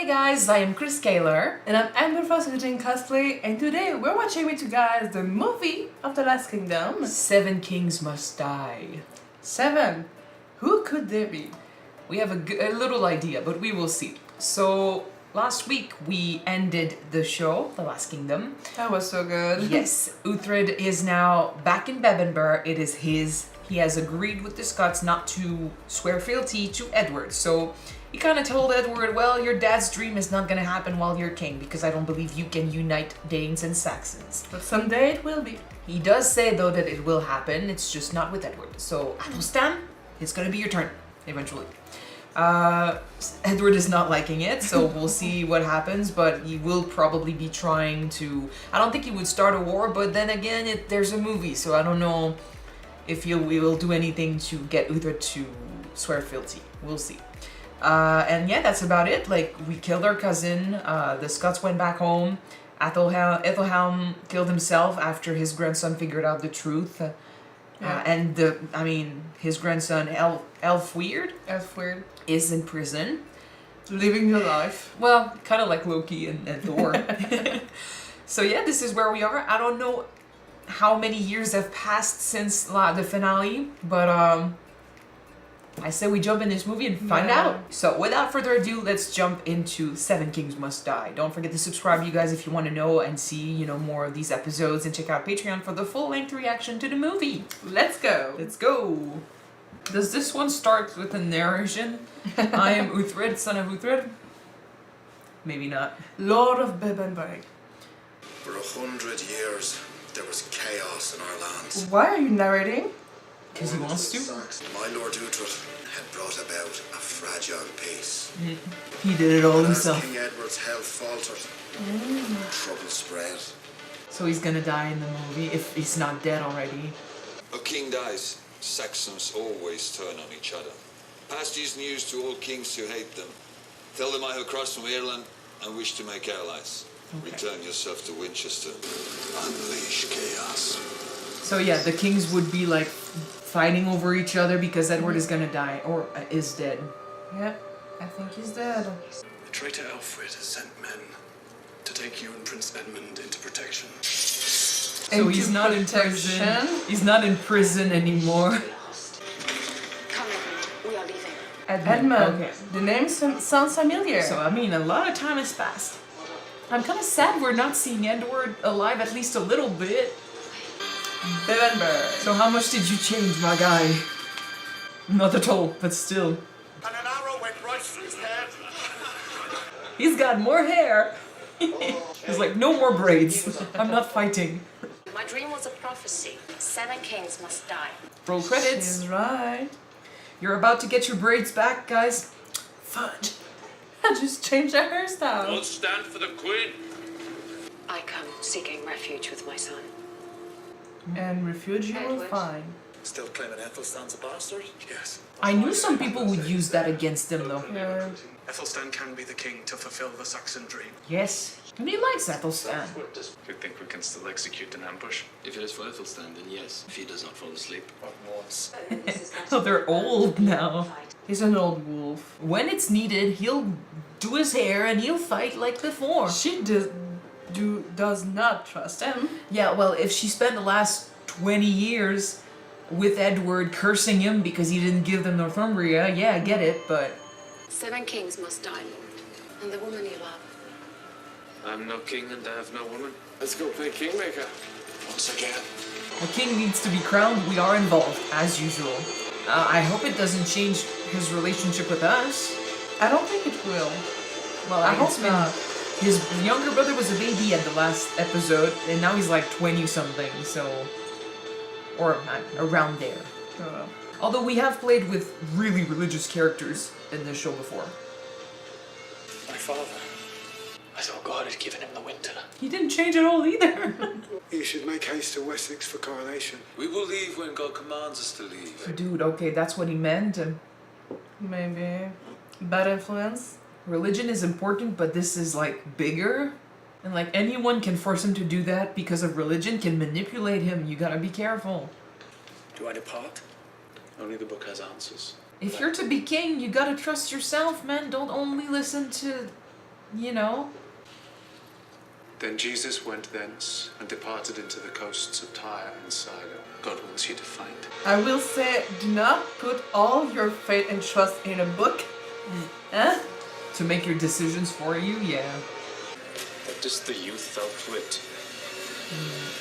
Hey guys, I am Chris Kaler. And I'm Amber Frost Kyuujin cosplay, and today we're watching with you guys the movie of the Last Kingdom. 7 Kings Must Die. 7. Who could they be? We have a little idea, but we will see. So, last week we ended the show, The Last Kingdom. That was so good. Yes, Uthred is now back in Bebbanburg. It is his. He has agreed with the Scots not to swear fealty to Edward. So, he kind of told Edward, well, your dad's dream is not going to happen while you're king, because I don't believe you can unite Danes and Saxons. But someday it will be. He does say, though, that it will happen. It's just not with Edward. So, AETHELSTAAAAN, it's going to be your turn, eventually. Edward is not liking it, so we'll see what happens, but he will probably be trying to... I don't think he would start a war, but then again, there's a movie, so I don't know if we will do anything to get Uthred to swear fealty. We'll see. And yeah, that's about it. Like, we killed our cousin, the Scots went back home, Ethelhelm killed himself after his grandson figured out the truth. And his grandson Elfweird is in prison. Living your life. Well, kind of like Loki and Thor. So yeah, this is where we are. I don't know how many years have passed since the finale, but I say we jump in this movie and find out. So without further ado, let's jump into 7 Kings Must Die. Don't forget to subscribe, you guys, if you want to know and see, more of these episodes, and check out Patreon for the full-length reaction to the movie. Let's go. Let's go. Does this one start with a narration? I am Uthred, son of Uthred? Maybe not. Lord of Bebbanburg. For 100 years, there was chaos in our lands. Why are you narrating? Because he wants to. My Lord Uthred had brought about a fragile peace. He did it all But himself. as King Edward's health faltered, trouble spread. So he's gonna die in the movie, if he's not dead already. A king dies, Saxons always turn on each other. Pass these news to all kings who hate them. Tell them I have crossed from Ireland and wish to make allies. Okay. Return yourself to Winchester. Unleash chaos. So yeah, the kings would be like fighting over each other because Edward is gonna die, or is dead. Yeah, I think he's dead. The traitor Alfred has sent men to take you and Prince Edmund into protection. So he's not in prison. He's not in prison anymore. Come, Edmund. We are leaving. Edmund. Okay. The name sounds familiar. So I mean, a lot of time has passed. I'm kind of sad we're not seeing Edward alive at least a little bit. Bebbanburg. So how much did you change, my guy? Not at all, but still. And an arrow went right through his head. He's got more hair. He's like, no more braids. I'm not fighting. My dream was a prophecy. 7 kings must die. Roll credits. She's right. You're about to get your braids back, guys. Fudge. I just changed her hairstyle. All stand for the Queen. I come seeking refuge with my son. And refuge you will Edward. find. Still claiming Aethelstaan's a bastard? Yes. I knew some people would use that against him, though. Yeah. Aethelstan can be the king to fulfill the Saxon dream. Yes. And he likes Aethelstan. You think we can still execute an ambush? If it is for Aethelstan, then yes, if he does not fall asleep. What once? Oh, they're old now. He's an old wolf. When it's needed, he'll do his hair and he'll fight like before. She does not trust him. Yeah, well, if she spent the last 20 years with Edward cursing him because he didn't give them Northumbria, yeah, I get it, but... 7 kings must die, Lord. And the woman you love. I'm no king and I have no woman. Let's go play Kingmaker. Once again. A king needs to be crowned, we are involved, as usual. I hope it doesn't change his relationship with us. I don't think it will. Well, I hope it's been- not. His younger brother was a baby at the last episode, and now he's like 20-something, so... Or around there. Although we have played with really religious characters in this show before. My father. I thought God had given him the winter. He didn't change at all either. You should make haste to Wessex for coronation. We will leave when God commands us to leave. Dude, okay, that's what he meant. And Maybe. Bad influence. religion is important, but this is like bigger. And like anyone can force him to do that because of religion, can manipulate him. You gotta be careful. Do I depart? Only the book has answers. If you're to be king, you gotta trust yourself, man. Don't only listen to you know. Then Jesus went thence and departed into the coasts of Tyre and Sidon. God wants you to find. I will say, do not put all your faith and trust in a book. Huh? To make your decisions for you, yeah. What is the youth Uthred?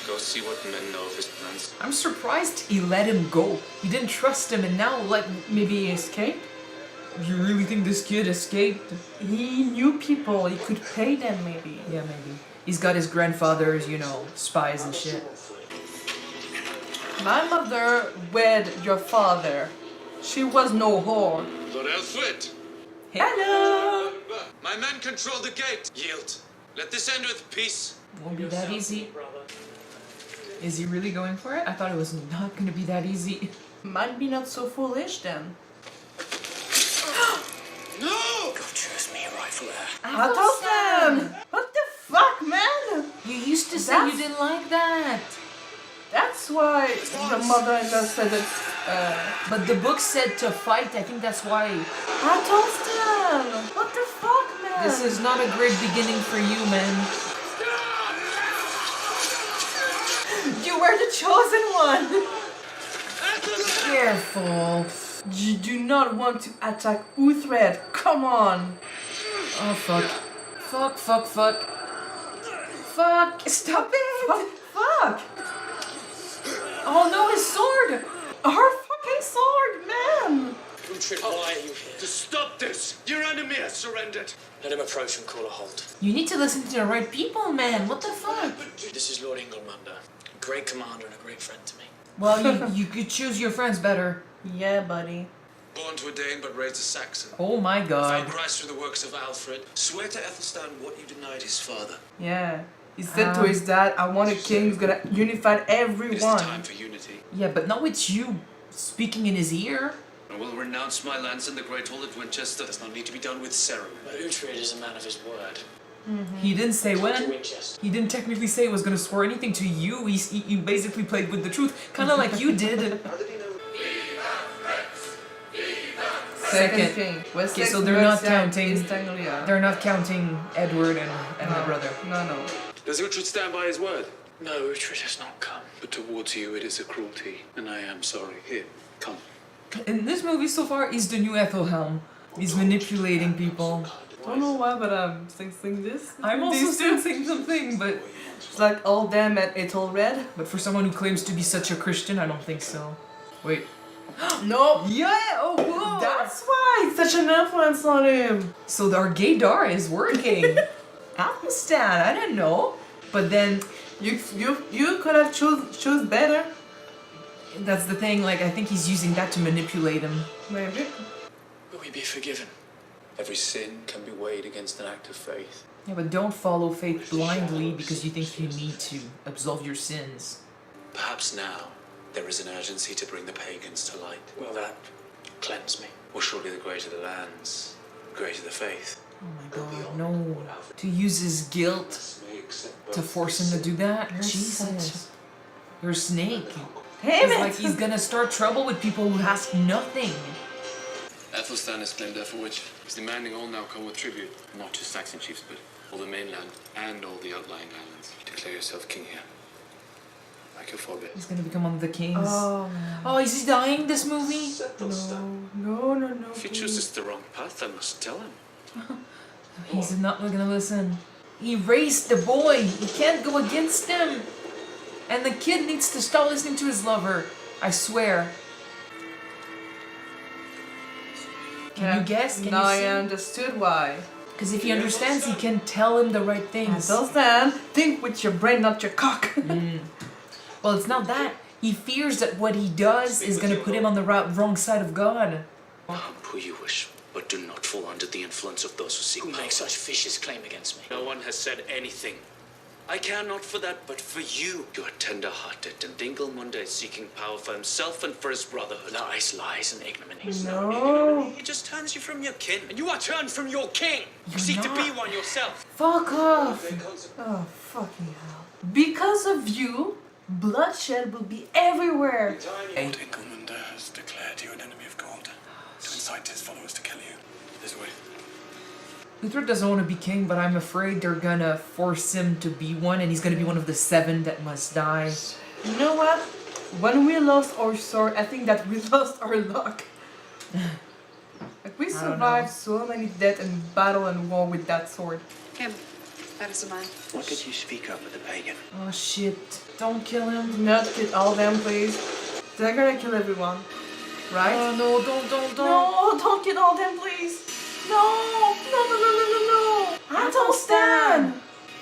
Go see what men know of his plans. I'm surprised he let him go. He didn't trust him, and now Maybe he escaped? you really think this kid escaped? He knew people, he could pay them maybe. Yeah, maybe. He's got his grandfather's, you know, spies and shit. My mother wed your father. She was no whore. Lord Alfred, Hello! my men control the gate. Yield. Let this end with peace. Won't be that easy. Is he really going for it? I thought it was not gonna be that easy. Might be not so foolish then. No! God chose me a rifle there. Athelstan! What the fuck, man? You used to say you didn't like that. That's why your mother-in-law said that. But the book said to fight. I think that's why. Athelstan! What the fuck, man? This is not a great beginning for you, man. You were the chosen one! Careful. You do not want to attack Uthred. Come on. Oh, fuck. Fuck, fuck, fuck. Fuck. Stop it! Fuck! Oh no, his sword! Our fucking sword, man! Uthred, why are you here? To stop this! Your enemy has surrendered! Let him approach and call a halt. You need to listen to the right people, man. What the fuck? This is Lord Ingelmunder, a great commander and a great friend to me. Well, you could choose your friends better. Yeah, buddy. Born to a Dane but raised a Saxon. Oh my god. Found Christ through the works of Alfred. Swear to Aethelstan what you denied his father. Yeah. He said to his dad, I want a king who's gonna unify It is the everyone. time for unity. Yeah, but not with you speaking in his ear. I will renounce my lands in the Great Hall at Winchester. It does not need to be done with ceremony. But Uthred is a man of his word. He didn't say To when. Winchester. He didn't technically say he was gonna swear anything to you. He basically played with the truth, kind of like you did. Second king. Okay, so they're not counting. They're not counting Edward and the brother. No. Does Uhtred stand by his word? No, Uthred has not come. But towards you it is a cruelty, and I am sorry. Here, come. In this movie so far, he's the new Ethelhelm. He's manipulating people. Don't know why, but I'm sensing this. I'm also These two. sensing something, but It's like all them at AETHELSTAAAAN. but for someone who claims to be such a Christian, I don't think so. Wait. Nope. Yeah. Oh, whoa. That's why it's such an influence on him. So our gaydar is working. Athelstan, I didn't know. But then You could have choose better. that's the thing. Like I think he's using that to manipulate him. Maybe. Will we be forgiven? Every sin can be weighed against an act of faith. Yeah, but don't follow faith blindly because you think you need to absolve your sins. Perhaps now there is an urgency to bring the pagans to light. Will that cleanse me? Well, surely the greater the lands, the greater the faith. Oh my god, no. To use his guilt to force him to do that? Jesus. You're a snake. Damn It's it! like he's gonna start trouble with people who ask nothing. Athelstan has claimed that for which he's demanding all now come with tribute. Not just Saxon chiefs, but all the mainland and all the outlying islands. Declare yourself king here. Like your forebears. He's gonna become one of the kings. Oh, man. Oh, is he dying this movie? No. If he chooses the wrong path, I must tell him. He's not gonna listen. He raised the boy. He can't go against him. And the kid needs to stop listening to his lover. I swear. Can you guess? Can now you I see? understood why. Because if he understands, he can tell him the right things. Athelstan, think with your brain, not your cock. Well, it's not that. He fears that what he does is going to put him on the wrong side of God. Harm who you wish, but do not fall under the influence of those who seek power. Who make such vicious claim against me? No one has said anything. I care not for that, but for you. You are tender-hearted, and Ingelmunder is seeking power for himself and for his brotherhood. lies, and ignominies. No. He just turns you from your kin, and you are turned from your king. You You're seek to be not. one yourself. Fuck off. Oh, fucking hell. Because of you, bloodshed will be everywhere. Lord Ingelmunder has declared you an enemy of God to incite his followers to kill you. This way. Uthred doesn't want to be king, but I'm afraid they're gonna force him to be one, and he's gonna be one of the 7 that must die. You know what? When we lost our sword, I think that we lost our luck. Like we survived so many death and battle and war with that sword. Him. That is a man. Why could you speak up with the pagan? Oh shit. Don't kill him. Do not kill all them, please. They're gonna kill everyone. Right? Oh no, don't. No, don't kill all them, please. No. AETHELSTAAAAN!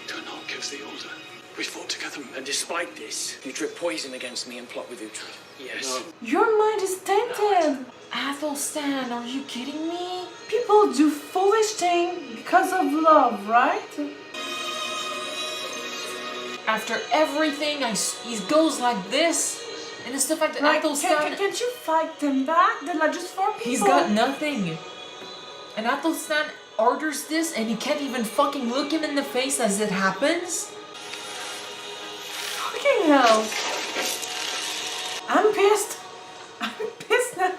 Turn gives the order. We fought together. And despite this, you drip poison against me and plot with Uthred. Yes. Your mind is tainted. AETHELSTAAAAN, are you kidding me? People do foolish things because of love, right? After everything, he goes like this. And it's the fact that AETHELSTAAAAN... Can't you fight them back? They're like just 4 people. He's got nothing. And AETHELSTAAAAN orders this, and he can't even fucking look him in the face as it happens. Fucking hell. I'm pissed. I'm pissed now.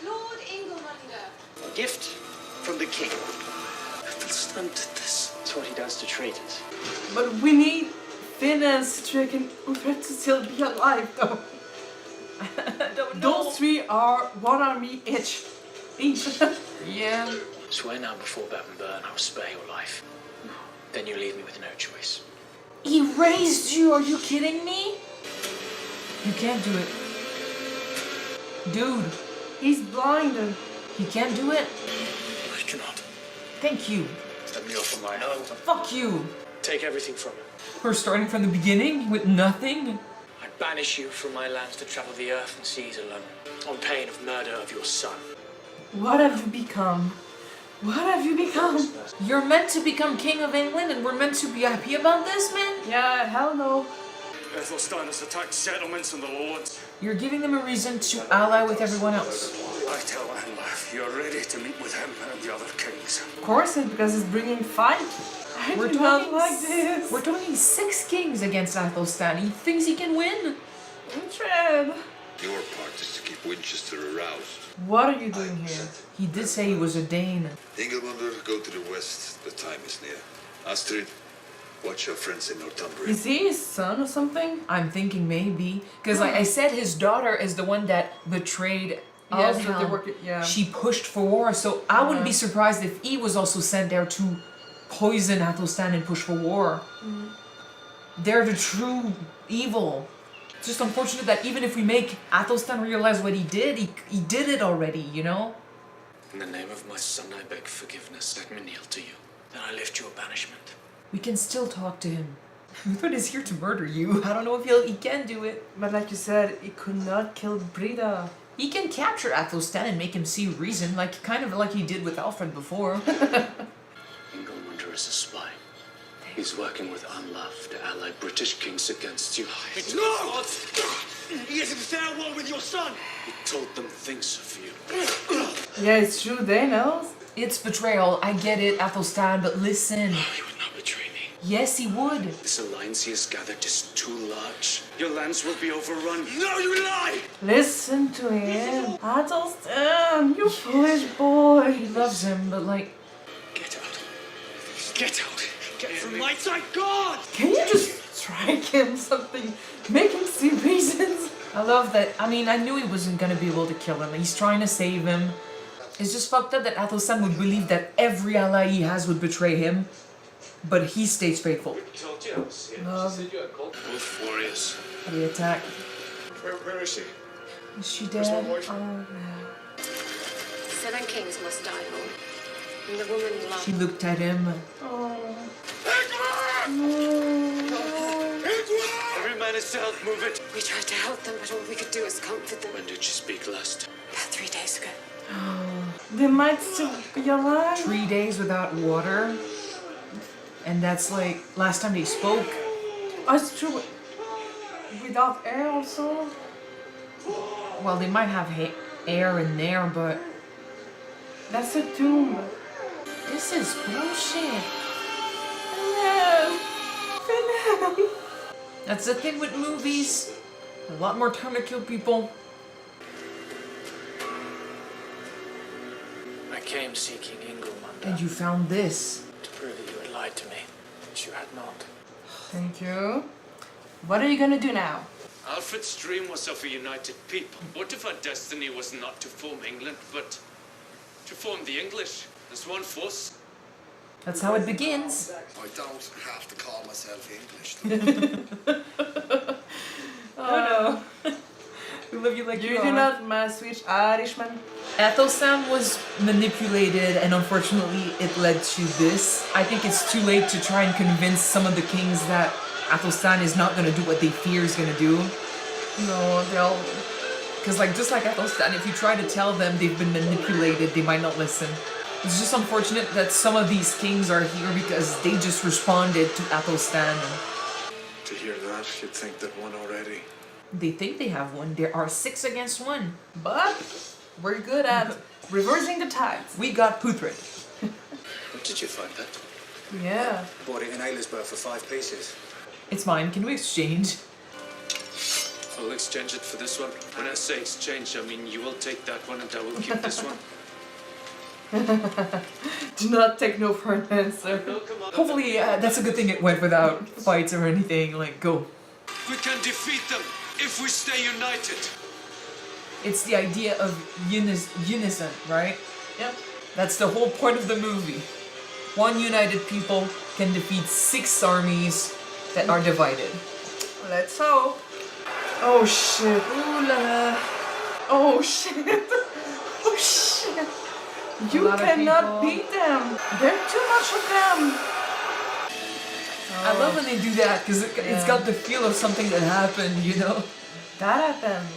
Lord Ingelmunder. A gift from the king. AETHELSTAAAAN did this. That's what he does to traitors. But we need Finn, Strick, and Uthred to still be alive, though. I don't know. Those 3 are 1 army each. Yeah. Swear now before Bev and Burn I'll spare your life. Then you leave me with no choice. He raised you, are you kidding me? You can't do it. Dude. He's blind. He can't do it. I cannot. Thank you. Let me offer my hand. Fuck you. Take everything from him. We're starting from the beginning with nothing. I banish you from my lands to travel the earth and seas alone, on pain of murder of your son. What have you become? What have you become? You're meant to become king of England, and we're meant to be happy about this, man? Yeah, hell no. AETHELSTAAAAN has attacked settlements and the lords. You're giving them a reason to ally with everyone else. I tell Anlaf you're ready to meet with him and the other kings. Of course, it's because it's bringing fight. I do not like this. We're talking 6 kings against AETHELSTAAAAN. He thinks he can win. Uthred. Your part is to keep Winchester aroused. What are you doing here? He did say he was a Dane. Ingelmunder, go to the west. The time is near. Astrid, watch your friends in Northumbria. Is he his son or something? I'm thinking maybe. Because like I said, his daughter is the one that betrayed Yes, so they Aldhelm. work it, yeah. She pushed for war, so I wouldn't be surprised if he was also sent there to poison AETHELSTAAAAN and push for war. They're the true evil. It's just unfortunate that even if we make AETHELSTAAAN realize what he did it already, you know? In the name of my son, I beg forgiveness. Let me kneel to you. Then I lift your banishment. We can still talk to him. Uthred is here to murder you. I don't know if he can do it. But like you said, he could not kill Brida. He can capture AETHELSTAAAN and make him see reason, kind of like he did with Alfred before. Ingelmunder is a spy. He's working with Anlaf to ally British kings against you. No! He is in fair war with your son! He told them things of you. Yeah, it's true, they know. It's betrayal, I get it, AETHELSTAAAAN, but listen. You would not betray me. Yes, he would. This alliance he has gathered is too large. Your lands will be overrun. No, you lie! Listen to him. AETHELSTAAAAN, you foolish boy. He loves him, but like... Get out. Get out. Get from my sight, God! Can you just strike him something? Make him see reasons? I love that. I mean, I knew he wasn't gonna be able to kill him. He's trying to save him. It's just fucked up that AETHELSTAAAAN would believe that every ally he has would betray him, but he stays faithful. Both warriors. The attack. Where is she? Is she dead? Oh, no. 7 kings must die, Lord. And the woman you love. She looked at him. Oh. Every man is to help move it. We tried to help them, but all we could do is comfort them. When did she speak last? About 3 days ago. They might still be alive. 3 days without water. And that's like last time they spoke. Oh, it's true. Without air also. Well, they might have air in there, but That's a tomb. this is bullshit. That's the thing with movies. A lot more time to kill people. I came seeking Ingelmunder. And you found this. To prove that you had lied to me, which you had not. Thank you. What are you gonna do now? Alfred's dream was of a united people. What if our destiny was not to form England, but to form the English as one force? That's how it begins. I don't have to call myself English. Oh, We love you like you do not mess with Irishman. Athelstan was manipulated, and unfortunately it led to this. I think it's too late to try and convince some of the kings that Athelstan is not gonna do what they fear is gonna do. No, they'll. Because just like Athelstan, if you try to tell them they've been manipulated, they might not listen. It's just unfortunate that some of these kings are here because they just responded to Athelstan. To hear that, you'd think that one already. They think they have one. There are 6 against 1. But we're good at reversing the tides. We got Uthred. Where did you find that? Yeah. Bought it in Aylesbury for 5 pieces. It's mine. Can we exchange? I'll exchange it for this one. When I say exchange, I mean you will take that one and I will keep this one. Do not take no for an answer. Hopefully, that's a good thing it went without fights or anything. Like, go. We can defeat them if we stay united. It's the idea of unison, right? Yep. That's the whole point of the movie. One united people can defeat 6 armies that are divided. Let's hope. Oh shit. Ooh la la. Oh shit. Oh shit. You cannot beat them. There are too much of them. I love when they do that because it's got the feel of something that happened, you know? That happened,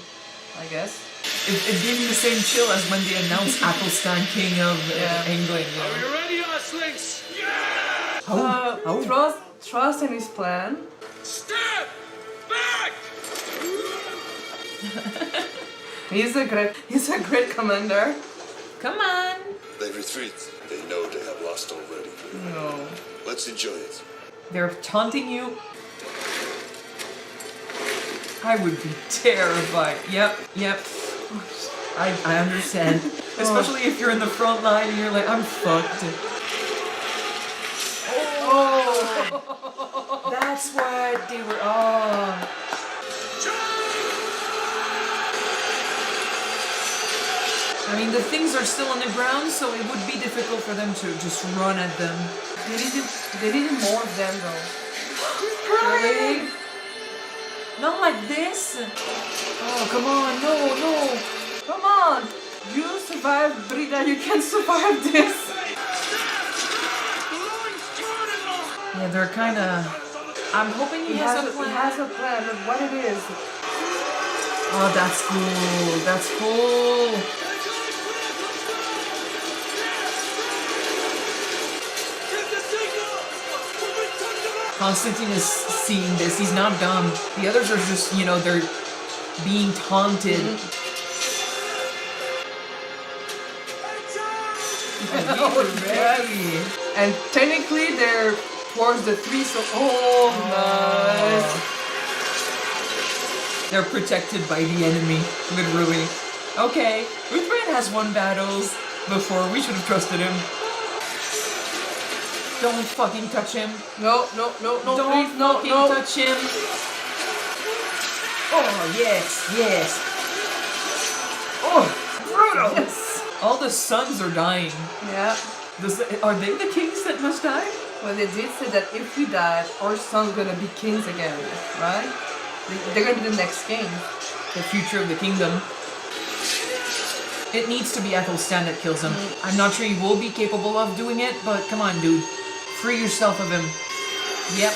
I guess. It gave me the same chill as when they announced Athelstan King of England. You know? Are you ready, Earthlings? Trust in his plan. Step back! He's a great commander. Come on! They retreat. They know they have lost already. No. Let's enjoy it. They're taunting you. I would be terrified. Yep. I understand. Especially if you're in the front line and you're like, I'm fucked. Oh! That's what they were. Oh. I mean, the things are still on the ground, so it would be difficult for them to just run at them. They needed more of them though. Really? Not like this. Oh, come on, no. Come on! You survived Brida, you can survive this! Yeah, they're kinda... I'm hoping he has a plan. He has a plan, but what it is... Oh, that's cool. That's cool. Constantine is seeing this. He's not dumb. The others are just, you know, they're being taunted. Very. And technically they're towards the 3, so nice. They're protected by the enemy, literally. Okay, Uthred has won battles before. We should have trusted him. Don't fucking touch him. No, Don't please, fucking touch him. Oh, yes. Oh, brutal. Yes. All the sons are dying. Yeah. Are they the kings that must die? Well, they did say that if we die, our son's gonna be kings again, right? They're gonna be the next king. The future of the kingdom. It needs to be Athelstan that kills him. I'm not sure he will be capable of doing it, but come on, dude. Free yourself of him. Yep.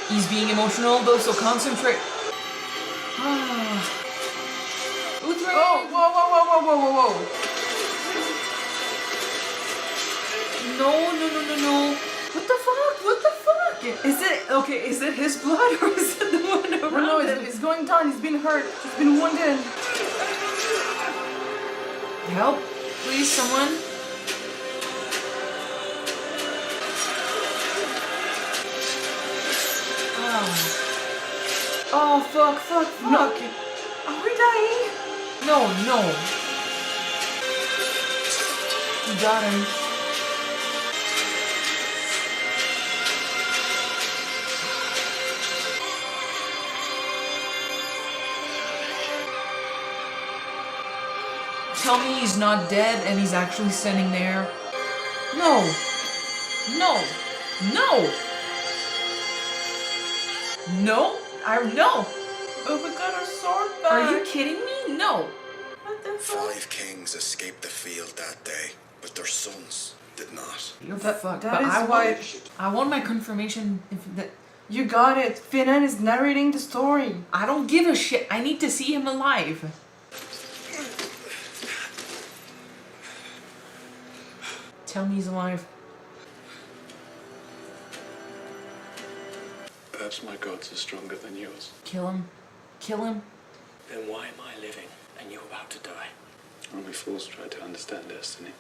He's being emotional though, so concentrate. Uthred! Oh, whoa. No. What the fuck? Is it his blood or is it the one around No, him? it's going down. He's been hurt. He's been wounded. Help, please, someone. Oh, fuck. No. Are we dying? No. You got him. Tell me he's not dead and he's actually standing there. No. No. No. No. No. Oh, we got our sword back. Are you kidding me? No. What the fuck? 5 kings escaped the field that day, but their sons did not. You're That- fucked. that But is why- I want my confirmation if that. You got it. Finan is narrating the story. I don't give a shit. I need to see him alive. Tell me he's alive. Perhaps my gods are stronger than yours. Kill him. Kill him. Then why am I living and you about to die? Only fools try to understand destiny.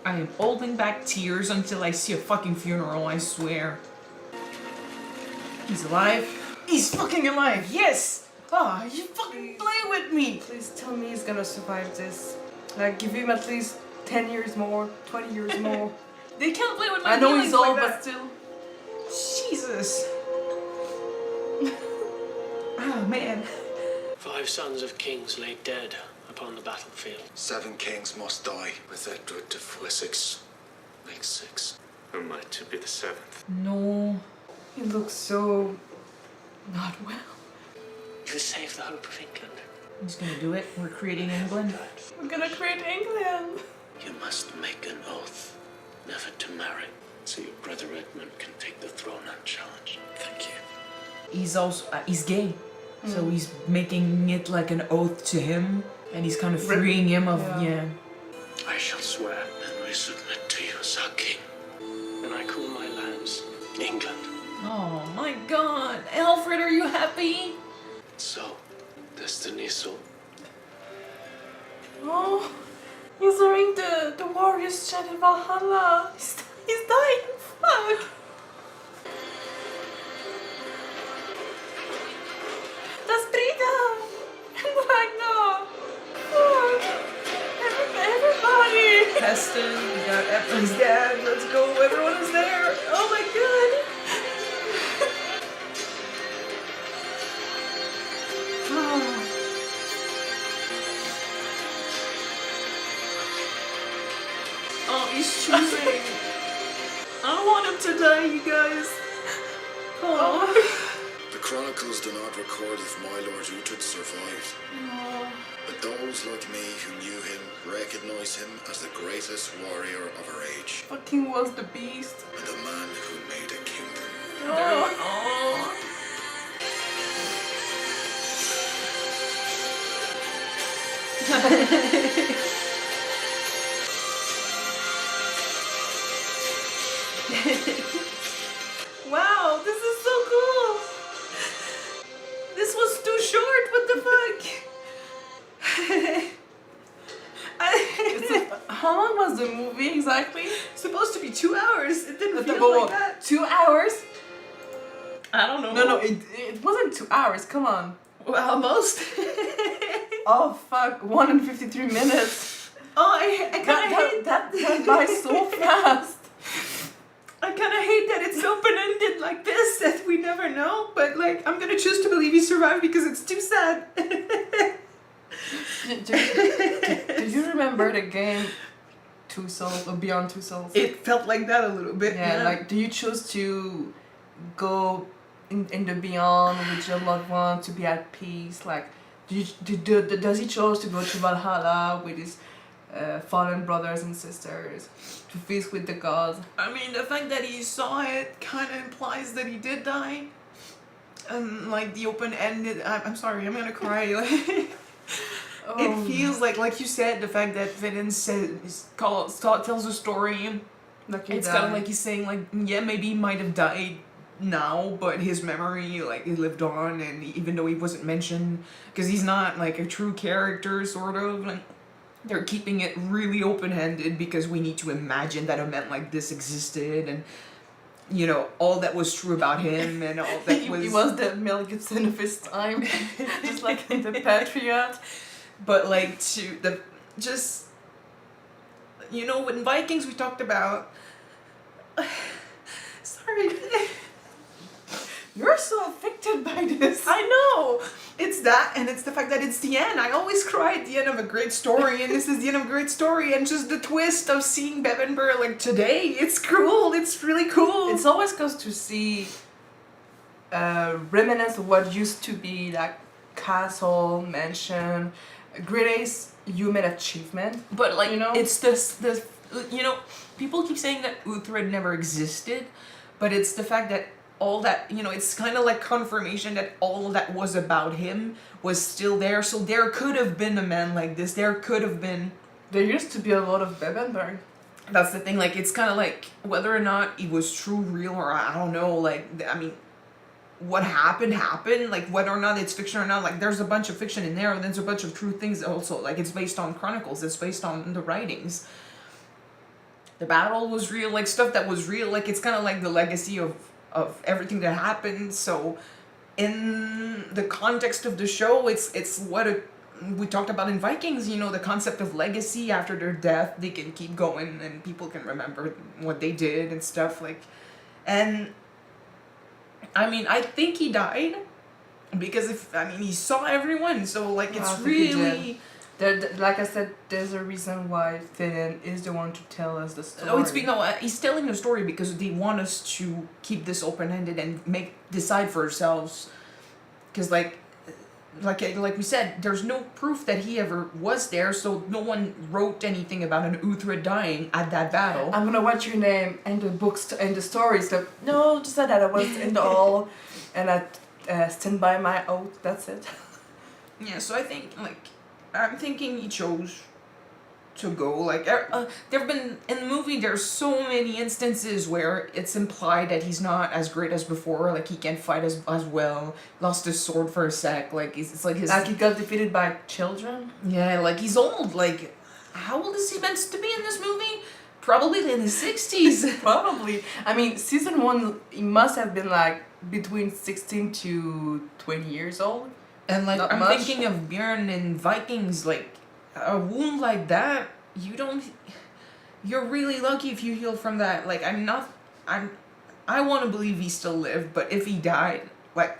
I am holding back tears until I see a fucking funeral, I swear. He's alive. He's fucking alive, yes! Ah, you fucking play with me! Please tell me he's gonna survive this. Like, give him at least 10 years more, 20 years more. They can't play with my I know feelings he's old, like but that. still. Jesus. Oh, man. 5 sons of kings lay dead upon the battlefield. 7 kings must die. With Edward of Wessex makes 6. Who might to be the 7th? No. He looks so not well. You saved the hope of England. He's gonna do it. We're creating England. We're gonna create England. You must make an oath never to marry, so your brother Edmund can take the throne unchallenged. Thank you. He's also, he's gay. So he's making it like an oath to him. And he's kind of freeing him of, yeah. I shall swear and resubmit to you as our king. And I call my lands England. Oh my god. Alfred, are you happy? So, destiny so. Oh, he's hearing the warriors chant in Valhalla. He's dying. Fuck. That's freedom. Like, no. Fuck. Everybody. Heston, we got Edmund's dad. Let's go. Everyone is there. Oh my god. Oh, he's choosing. I don't want him to die, you guys. Oh. The chronicles do not record if my Lord Uthred survived. But those like me who knew him recognize him as the greatest warrior of our age. Fucking was the beast. And a man who made a kingdom. Oh. Wow, this is so cool. This was too short. What the fuck? How long was the movie exactly? It's supposed to be 2 hours. It didn't feel About like that. 2 hours? I don't know. No, it wasn't 2 hours. Come on. Well, almost. Oh fuck, 1 and 53 minutes. Oh, I kind of hate that went by so fast. I kind of hate that it's open-ended like this, that we never know. But like, I'm gonna choose to believe he survived because it's too sad. Do you remember the game Two Souls or Beyond Two Souls? It felt like that a little bit. Yeah, like, do you choose to go in the beyond with your loved one to be at peace? Like, does he choose to go to Valhalla with his fallen brothers and sisters to feast with the gods? I mean, the fact that he saw it kind of implies that he did die. And like the open-ended, I'm sorry, I'm gonna cry. It feels like you said, the fact that Finan tells a story. Like It's kind of like he's saying, like, yeah, maybe he might have died now, but his memory, like, it lived on, and even though he wasn't mentioned, because he's not like a true character, sort of, like, they're keeping it really open-handed because we need to imagine that event like this existed, and you know, all that was true about him and all that He was the Mel Gibson of his time, just like in The Patriot. But like just, you know, in Vikings we talked about. Sorry. You're so affected by this. I know. It's that, and it's the fact that it's the end. I always cry at the end of a great story, and this is the end of a great story, and just the twist of seeing Bevenber like today. It's cool. It's really cool. It's always good to see remnants of what used to be like castle, mansion, greatest human achievement. But like, you know, it's this you know, people keep saying that Uthred never existed, but it's the fact that all that, you know, it's kind of like confirmation that all that was about him was still there. So there could have been a man like this. There could have been. There used to be a lot of Bevenberg. That's the thing. Like, it's kind of like whether or not it was true, real, or I don't know. Like, I mean, what happened. Like, whether or not it's fiction or not. Like, there's a bunch of fiction in there, and there's a bunch of true things also. Like, it's based on chronicles. It's based on the writings. The battle was real. Like, stuff that was real. Like, it's kind of like the legacy of everything that happened. So in the context of the show, it's what we talked about in Vikings, you know, the concept of legacy. After their death, they can keep going and people can remember what they did and stuff. Like, and I mean, I think he died because he saw everyone, so like, it's really like I said, there's a reason why Finn is the one to tell us the story. He's telling the story because they want us to keep this open-ended and decide for ourselves. Because like we said, there's no proof that he ever was there, so no one wrote anything about an Uthred dying at that battle. I'm gonna write your name and the books and the stories. So no, just said that I was in the hall, and I stand by my oath. That's it. Yeah, so I think I'm thinking he chose to go. Like, there've been in the movie, there's so many instances where it's implied that he's not as great as before. Like, he can't fight as well. Lost his sword for a sec. Like, it's like his. Like, he got defeated by children. Yeah, like, he's old. Like, how old is he meant to be in this movie? Probably in his 60s. Probably. I mean, season 1, he must have been like between 16 to 20 years old. And like, Not I'm much. thinking of Bjorn in Vikings, like, a wound like that, you're really lucky if you heal from that. Like, I want to believe he still lived, but if he died, like,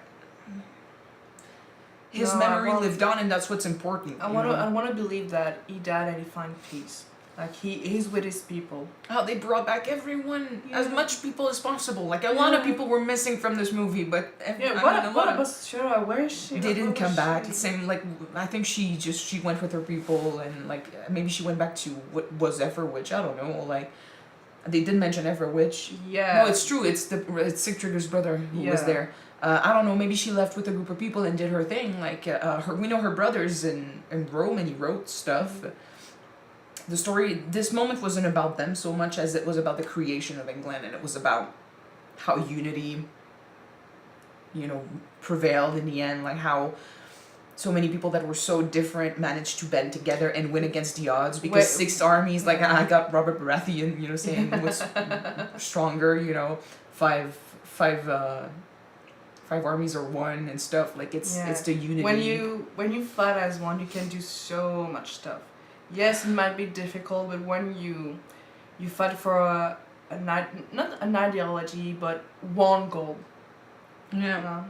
his memory lived on, and that's what's important. I want to believe that he died and he found peace. Like, he's with his people. Oh, they brought back everyone, as much people as possible. Like, a lot of people were missing from this movie, but what about Shura? Where is she? They didn't come back. Same, like, I think she went with her people, and like, maybe she went back to what was Everwitch. I don't know. Like, they did mention Everwitch. Yeah. No, it's true. It's Sigtrygg's brother who was there. I don't know. Maybe she left with a group of people and did her thing. Like, we know her brother's in Rome, and he wrote stuff. The story, this moment wasn't about them so much as it was about the creation of England, and it was about how unity, you know, prevailed in the end, like how so many people that were so different managed to band together and win against the odds, because 6 armies, like, I got Robert Baratheon, you know, saying was stronger, you know, five armies are one and stuff. Like, it's the unity. When you fight as one, you can do so much stuff. Yes, it might be difficult, but when you fight for not an ideology, but one goal. Yeah.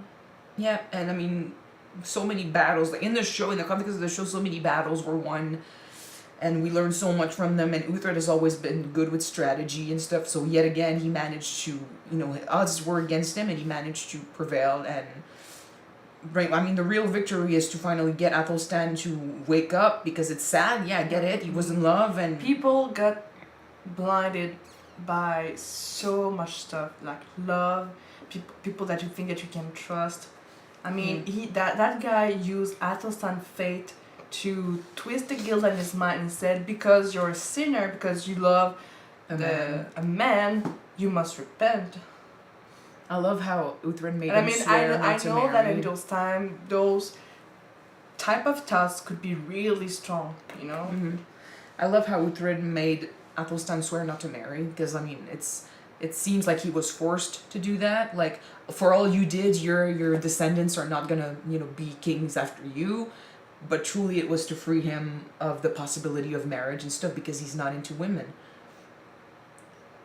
Yeah, and I mean, so many battles. Like, in the show, in the context of the show, so many battles were won, and we learned so much from them. And Uthred has always been good with strategy and stuff. So yet again, he managed to, you know, odds were against him, and he managed to prevail and. Right, I mean, the real victory is to finally get Athelstan to wake up, because it's sad. Yeah, I get it. He was in love, and people got blinded by so much stuff, like love, people that you think that you can trust. I mean, that guy used Athelstan's fate to twist the guilt in his mind and said, because you're a sinner, because you love a man, you must repent. I love how Uthred made him swear not to marry. I know that in those times, those type of thoughts could be really strong, you know? Mm-hmm. I love how Uthred made Athelstan swear not to marry, because, I mean, it's it seems like he was forced to do that. Like, for all you did, your descendants are not gonna, you know, be kings after you. But truly it was to free him of the possibility of marriage and stuff because he's not into women.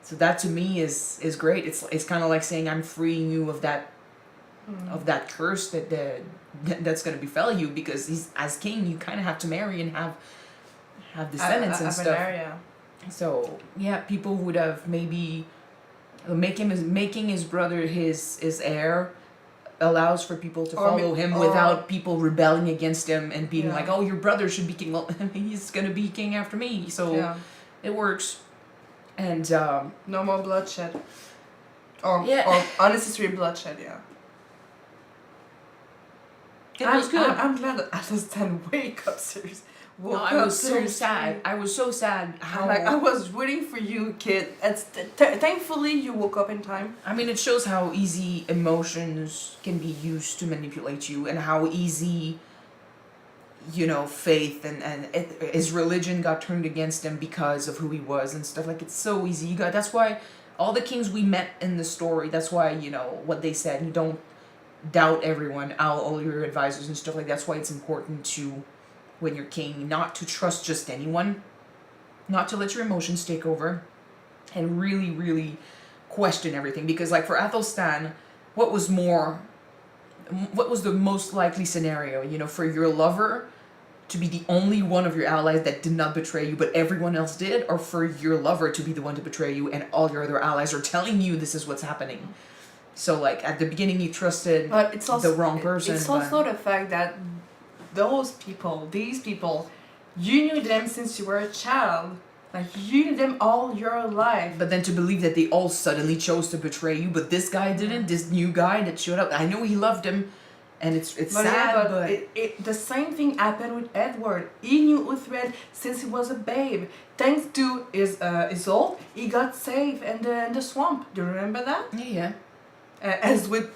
So that to me is great. It's kind of like saying I'm freeing you of that curse that's going to befell you, because he's, as king, you kind of have to marry and have descendants and stuff. So yeah, people would have maybe making his brother his heir allows for people to follow him without people rebelling against him and being like, oh, your brother should be king. Well, he's gonna be king after me, so it works. And no more bloodshed, or unnecessary bloodshed. It was good. I'm glad that AETHELSTAAAAN wake up series. No, I was so sad. I was so sad how I was rooting for you, kid. Thankfully you woke up in time. I mean, it shows how easy emotions can be used to manipulate you, and how easy, you know, faith and his religion got turned against him because of who he was and stuff. Like, it's so easy. That's why all the kings we met in the story, that's why, you know, what they said, you don't doubt everyone, all your advisors and stuff. Like, that's why it's important to, when you're king, not to trust just anyone, not to let your emotions take over, and really, really question everything. Because, like, for AETHELSTAAAN, what was the most likely scenario, you know, for your lover to be the only one of your allies that did not betray you, but everyone else did, or for your lover to be the one to betray you and all your other allies are telling you this is what's happening? So, like, at the beginning you trusted the wrong person. It's also the fact that these people, you knew them since you were a child. Like, you knew them all your life. But then to believe that they all suddenly chose to betray you, but this guy didn't, this new guy that showed up, I know he loved him, and it's sad, but... the same thing happened with Edward. He knew Uthred since he was a babe. Thanks to his old, he got safe in the swamp. Do you remember that? Yeah. Elswith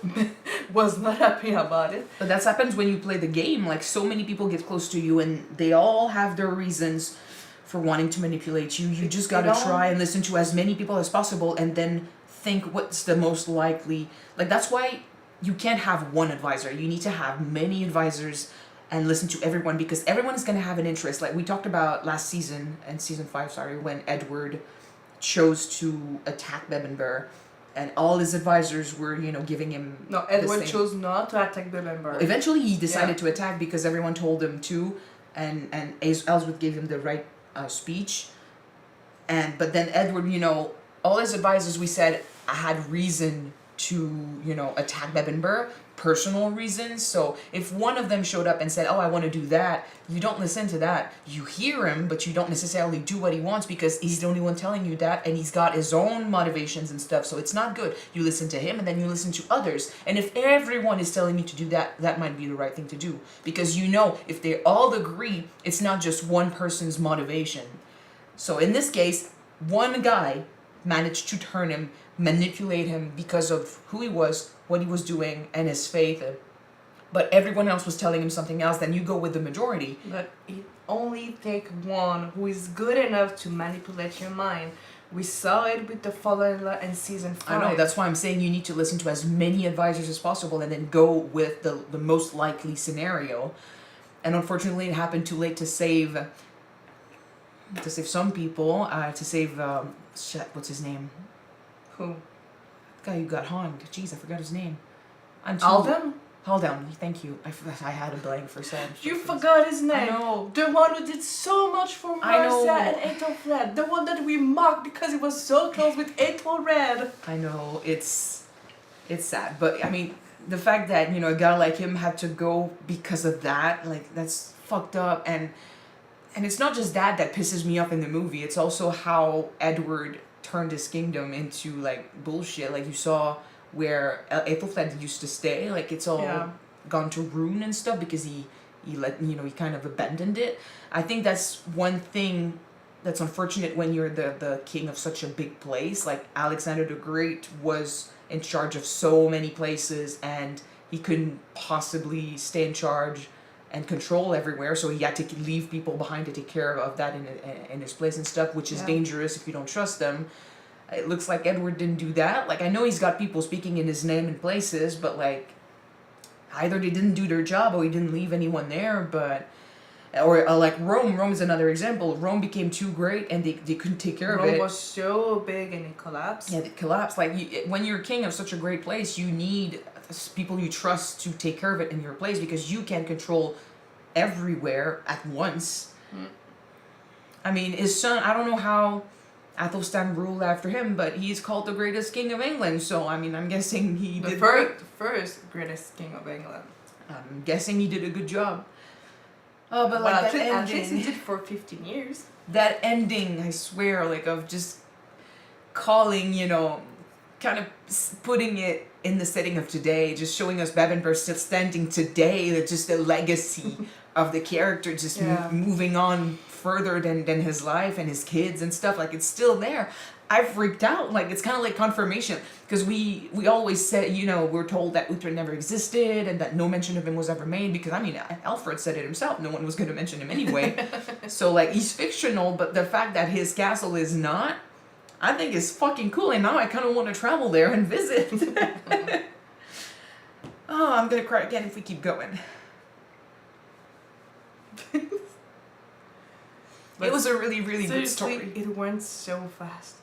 was not happy about it. But that happens when you play the game. Like, so many people get close to you and they all have their reasons for wanting to manipulate you. You just gotta try and listen to as many people as possible and then think what's the most likely. Like, that's why you can't have one advisor. You need to have many advisors and listen to everyone, because everyone is gonna have an interest. Like we talked about last season, and season 5, sorry, when Edward chose to attack Bebbanburg. And all his advisors were, you know, giving him... No, Edward chose not to attack Bebbanburg. Eventually, he decided to attack because everyone told him to, and Elswith gave him the right speech. But then Edward, you know, all his advisors, we said, had reason to, you know, attack Bebbanburg, personal reasons. So if one of them showed up and said, oh, I want to do that, you don't listen to that. You hear him, but you don't necessarily do what he wants because he's the only one telling you that, and he's got his own motivations and stuff, so it's not good. You listen to him, and then you listen to others. And if everyone is telling you to do that, that might be the right thing to do. Because you know, if they all agree, it's not just one person's motivation. So in this case, one guy managed to turn him, manipulate him because of who he was, what he was doing, and his faith. But everyone else was telling him something else, then you go with the majority. But it only takes one who is good enough to manipulate your mind. We saw it with the father-in-law in season 5. I know, that's why I'm saying you need to listen to as many advisors as possible and then go with the most likely scenario. And unfortunately, it happened too late to save some people, to save, what's his name? Who? The guy who got hanged. Jeez, I forgot his name. Alden? Alden, thank you. I had a blank for a second. You forgot his name. I know. The one who did so much for Marcia and AETHELSTAAAAN. The one that we mocked because he was so close with AETHELRED. I know, it's sad. But, I mean, the fact that, you know, a guy like him had to go because of that, like, that's fucked up. And it's not just that pisses me off in the movie. It's also how Edward turned his kingdom into, like, bullshit. Like, you saw where AETHELSTAAAAN used to stay. Like, it's all gone to ruin and stuff because he kind of abandoned it. I think that's one thing that's unfortunate when you're the king of such a big place. Like, Alexander the Great was in charge of so many places, and he couldn't possibly stay in charge and control everywhere, so he had to leave people behind to take care of that in his place and stuff, which is dangerous if you don't trust them. It looks like Edward didn't do that. Like, I know he's got people speaking in his name in places, but like, either they didn't do their job or he didn't leave anyone there, but... Or like Rome. Rome is another example. Rome became too great and they couldn't take care of it. Rome was so big and it collapsed. Yeah, it collapsed. Like, when you're king of such a great place, you need people you trust to take care of it in your place, because you can't control everywhere at once. I mean, his son, I don't know how Athelstan ruled after him, but he's called the greatest king of England, so I mean, I'm guessing he did the first greatest king of England. I'm guessing he did a good job. Oh, but like that ending, at least he did for 15 years. That ending, I swear, like, of just calling, you know, kind of putting it in the setting of today, just showing us Bebbanburg still standing today, that just the legacy of the character just moving on further than his life and his kids and stuff. Like, it's still there. I freaked out. Like, it's kind of like confirmation, because we always said, you know, we're told that Uthred never existed and that no mention of him was ever made, because I mean, Alfred said it himself, no one was going to mention him anyway. So like, he's fictional, but the fact that his castle is not, I think is fucking cool, and now I kind of want to travel there and visit. Oh, I'm gonna cry again if we keep going. It was a really, really good story. It went so fast.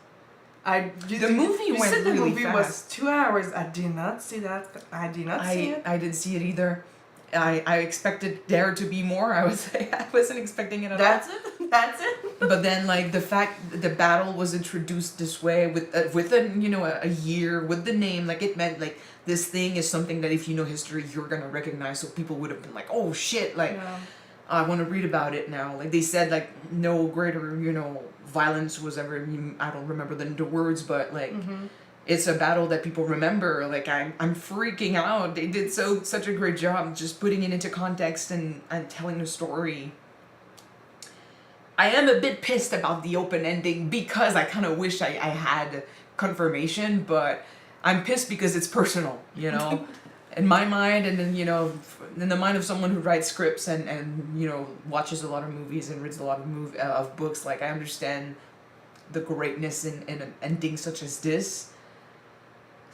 The movie went said the really movie fast. was 2 hours. I did not see that. I did not see it. I didn't see it either. I expected there to be more. I wasn't expecting it at all. That's it. That's it. But then, like, the fact that the battle was introduced this way with a year with the name, like, it meant like this thing is something that if you know history you're gonna recognize. So people would have been like, oh shit, like. Yeah. I want to read about it now. Like, they said, like, no greater, you know, violence was ever, I don't remember the words, but, like, it's a battle that people remember. Like, I'm freaking out. They did such a great job just putting it into context and telling the story. I am a bit pissed about the open ending, because I kind of wish I had confirmation, but I'm pissed because it's personal, you know? In my mind, and then, you know, in the mind of someone who writes scripts and you know, watches a lot of movies and reads a lot of books, like, I understand the greatness in an ending such as this,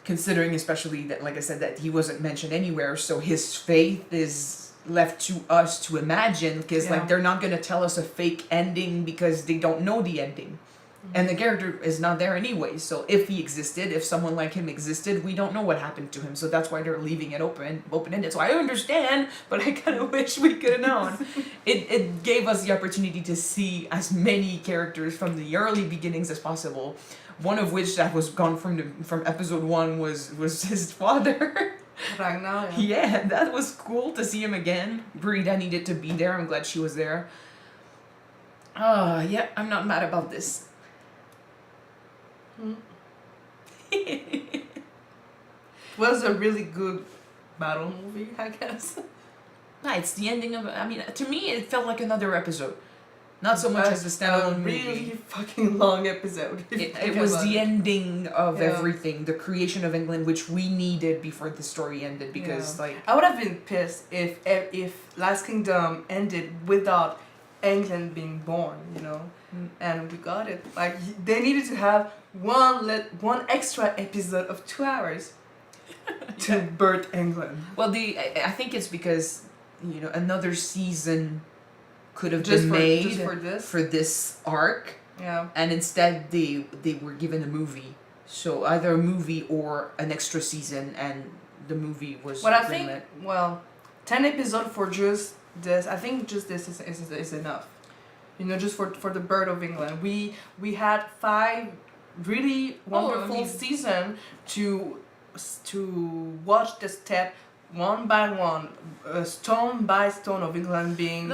considering especially that, like I said, that he wasn't mentioned anywhere, so his faith is left to us to imagine, because like, they're not going to tell us a fake ending because they don't know the ending. And the character is not there anyway, so if he existed, if someone like him existed, we don't know what happened to him, so that's why they're leaving it open-ended. So I understand, but I kind of wish we could have known. It gave us the opportunity to see as many characters from the early beginnings as possible, one of which that was gone from episode 1 was his father. Ragnar, yeah, that was cool to see him again. Brida needed to be there, I'm glad she was there. Yeah, I'm not mad about this. Was a really good battle movie, I guess. Nah, it's the ending of. I mean, to me, it felt like another episode. Not so much as a standalone movie. Really fucking long episode. It was the ending of everything, the creation of England, which we needed before the story ended. Because like, I would have been pissed if Last Kingdom ended without England being born, you know, and we got it. Like, they needed to have one extra episode of 2 hours to birth England. Well, I think it's because, you know, another season could have been made for this arc. Yeah. And instead they were given a movie. So either a movie or an extra season, and the movie was But I think, 10 episodes for just this, I think just this is enough. You know, just for the birth of England. We had 5 really wonderful season to watch the step one by one, stone by stone of England being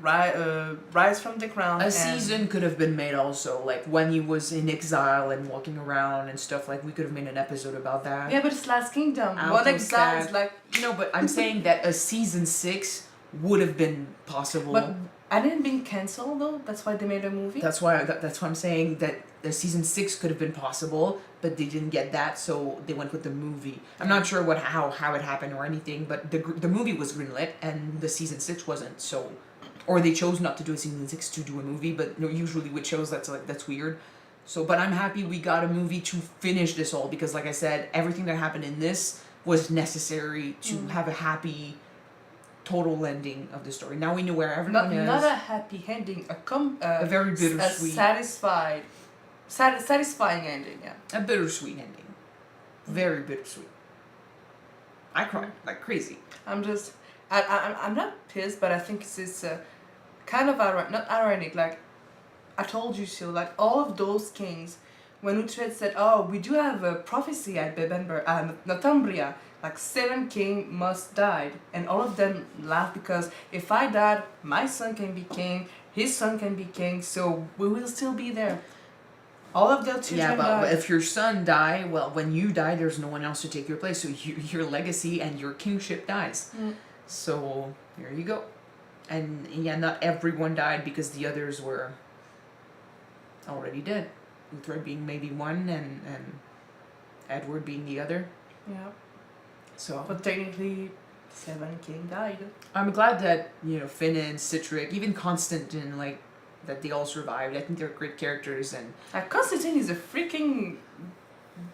rise from the ground. A season could have been made also, like when he was in exile and walking around and stuff. Like, we could have made an episode about that. Yeah, but it's Last Kingdom. One exile is like, you know. But I'm saying that a season 6 would have been possible. But hadn't it been cancelled though? That's why they made a movie. That's why I'm saying that the season 6 could have been possible, but they didn't get that, so they went with the movie. I'm not sure how it happened or anything, but the movie was greenlit and the season 6 wasn't. So, or they chose not to do a season 6 to do a movie. But usually with shows that's weird. So, but I'm happy we got a movie to finish this all because, like I said, everything that happened in this was necessary to have a happy, total ending of the story. Now we know where everyone is. Not a happy ending, a very bittersweet, satisfying ending. Yeah. A bittersweet ending. Very bittersweet. I cried like crazy. I'm not pissed, but I think it's kind of not ironic. Like I told you so. Like all of those kings, when Uhtred said, "Oh, we do have a prophecy at Northumbria, like 7 kings must die," and all of them laughed because if I died, my son can be king, his son can be king, so we will still be there. All of their children Yeah, but died. if your son die, well, when you die, there's no one else to take your place. So your legacy and your kingship dies. So there you go. And yeah, not everyone died because the others were already dead. Uhtred being maybe one, and Edward being the other. Yeah. So. But technically, 7 kings died. I'm glad that Finn and Citric, even Constantine, like. That they all survived. I think they're great characters, and Constantine is a freaking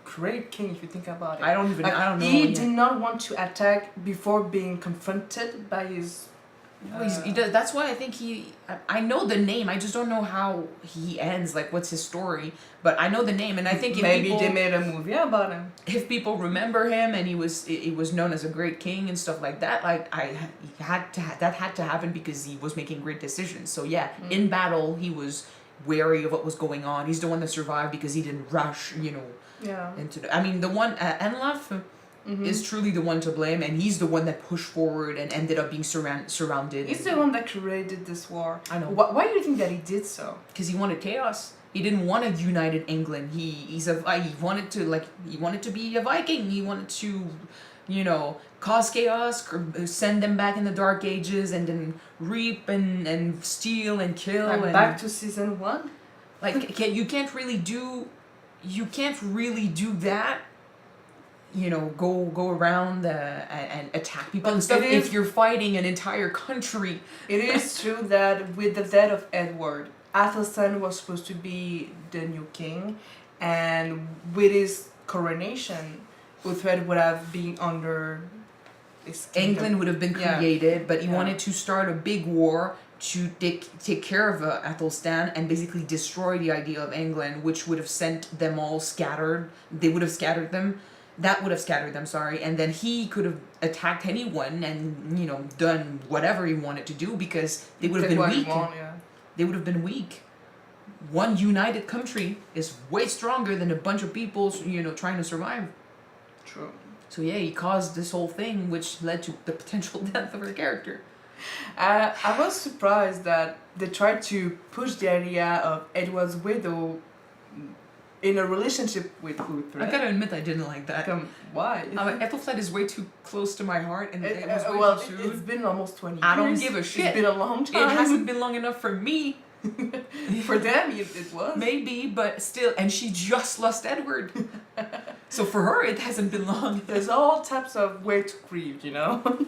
great king if you think about it. I don't know. He did not want to attack before being confronted by his. He does. That's why I think I know the name. I just don't know how he ends. Like, what's his story? But I know the name, and I think if maybe they made a movie about him. If people remember him, and he was known as a great king and stuff like that, like that had to happen because he was making great decisions. So yeah, in battle he was wary of what was going on. He's the one that survived because he didn't rush. Yeah. I mean, the one Enlaf. Is truly the one to blame, and he's the one that pushed forward and ended up being surrounded. He's the one that created this war. I know. Why do you think that he did so? Because he wanted chaos. He didn't want a united England. He wanted to be a Viking. He wanted to, cause chaos, send them back in the Dark Ages, and then reap and steal and kill. Like back to season 1. Like you can't really do that. Go around and attack people and stuff if you're fighting an entire country. It is true that with the death of Edward, Athelstan was supposed to be the new king, and with his coronation, Uhtred would have been under his kingdom. England would have been created, but he wanted to start a big war to take care of Athelstan and basically destroy the idea of England, which would have sent them all scattered. They would have scattered them. That would have scattered them, and then he could have attacked anyone and, done whatever he wanted to do because they would have been weak. They would have been weak. One united country is way stronger than a bunch of people, trying to survive. True. So yeah, he caused this whole thing, which led to the potential death of her character. I was surprised that they tried to push the idea of Edward's widow in a relationship with Uhtred. I gotta admit, I didn't like that. Why? Ethelflaed is way too close to my heart, and it was way too soon. It's been almost 20 years. I don't give a shit. It's been a long time. It hasn't been long enough for me. For them, it was. Maybe, but still, and she just lost Edward. So for her, it hasn't been long. There's all types of way to grieve,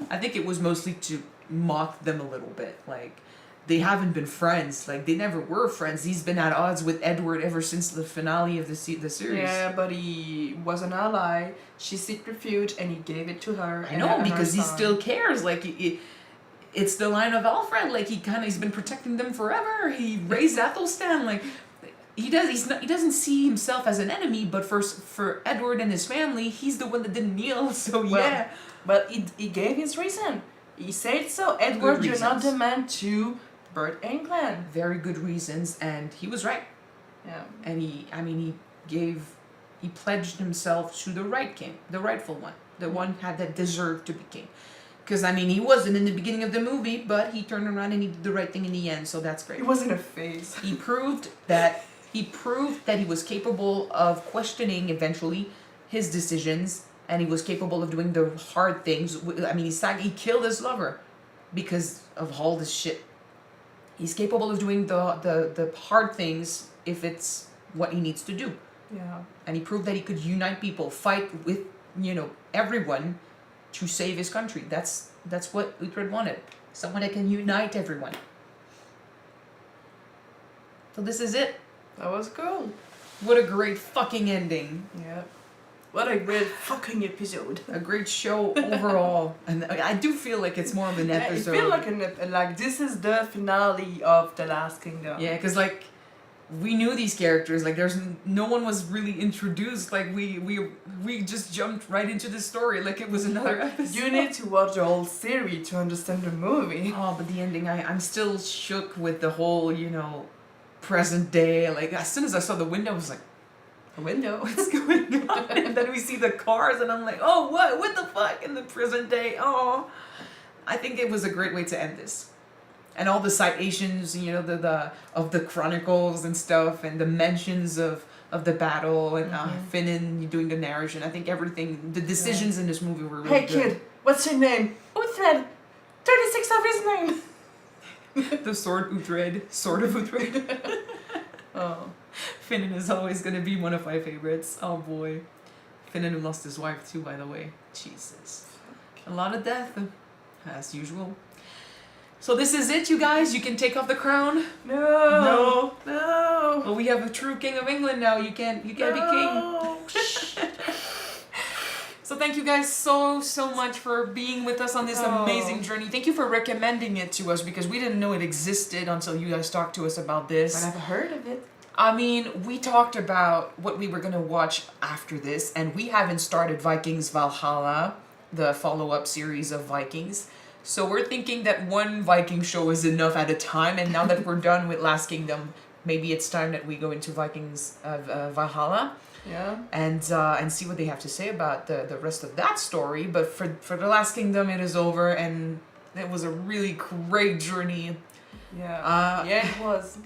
I think it was mostly to mock them a little bit, like. They haven't been friends. Like, they never were friends. He's been at odds with Edward ever since the finale of the series. Yeah, but he was an ally. She sought refuge, and he gave it to her. I know, because he still cares. Like, it's the line of Alfred. Like, he's been protecting them forever. He raised Athelstan. Like, he doesn't see himself as an enemy, but for Edward and his family, he's the one that didn't kneel. So, yeah. But he gave his reason. He said so. Edward, you're not the man to birth England. Very good reasons, and he was right. Yeah. And he pledged himself to the right king, the rightful one, the one that deserved to be king. Because, he wasn't in the beginning of the movie, but he turned around and he did the right thing in the end, so that's great. He wasn't a phase. He proved that he was capable of questioning, eventually, his decisions, and he was capable of doing the hard things. He killed his lover because of all this shit. He's capable of doing the hard things if it's what he needs to do. Yeah. And he proved that he could unite people, fight with, everyone to save his country. That's what Uhtred wanted. Someone that can unite everyone. So this is it. That was cool. What a great fucking ending. Yeah. What a great fucking episode. A great show overall. And I do feel like it's more of an episode. I feel like this is the finale of The Last Kingdom. Yeah, because like we knew these characters. Like there's no one was really introduced. Like we just jumped right into the story like it was another episode. You need to watch the whole series to understand the movie. Oh, but the ending, I'm still shook with the whole, you know, present day. Like as soon as I saw the window, I was like, a window? What's going on? And then we see the cars and I'm like, oh, what the fuck in the present day? Oh, I think it was a great way to end this. And all the citations, you know, of the chronicles and stuff, and the mentions of the battle, and Finan doing the narration. I think everything, the decisions in this movie were really good. Hey kid, what's your name? Uthred. 36 of his name. The sword Uthred, sword of Uthred. Oh, Finan is always gonna be one of my favorites. Oh boy, Finan who lost his wife too, by the way. Jesus, a lot of death, as usual. So this is it, you guys. You can take off the crown. No. Well, we have a true king of England now. You can't be king. So thank you guys so much for being with us on this amazing journey. Thank you for recommending it to us, because we didn't know it existed until you guys talked to us about this. But I've heard of it. I mean, we talked about what we were going to watch after this, and we haven't started Vikings Valhalla, the follow-up series of Vikings. So we're thinking that one Viking show is enough at a time, and now that we're done with Last Kingdom, maybe it's time that we go into Vikings Valhalla. Yeah. And see what they have to say about the rest of that story. But for the Last Kingdom, it is over, and it was a really great journey. Yeah. Yeah, it was.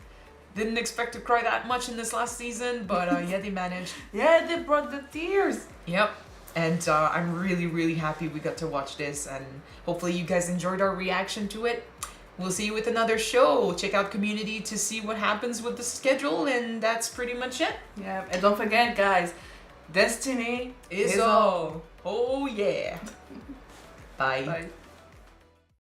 Didn't expect to cry that much in this last season, but yeah, they managed. Yeah, they brought the tears. Yep. And I'm really happy we got to watch this, and hopefully you guys enjoyed our reaction to it. We'll see you with another show. Check out Community to see what happens with the schedule, and that's pretty much it. Yeah, and don't forget, guys, Destiny is all. Oh yeah. Bye. Bye.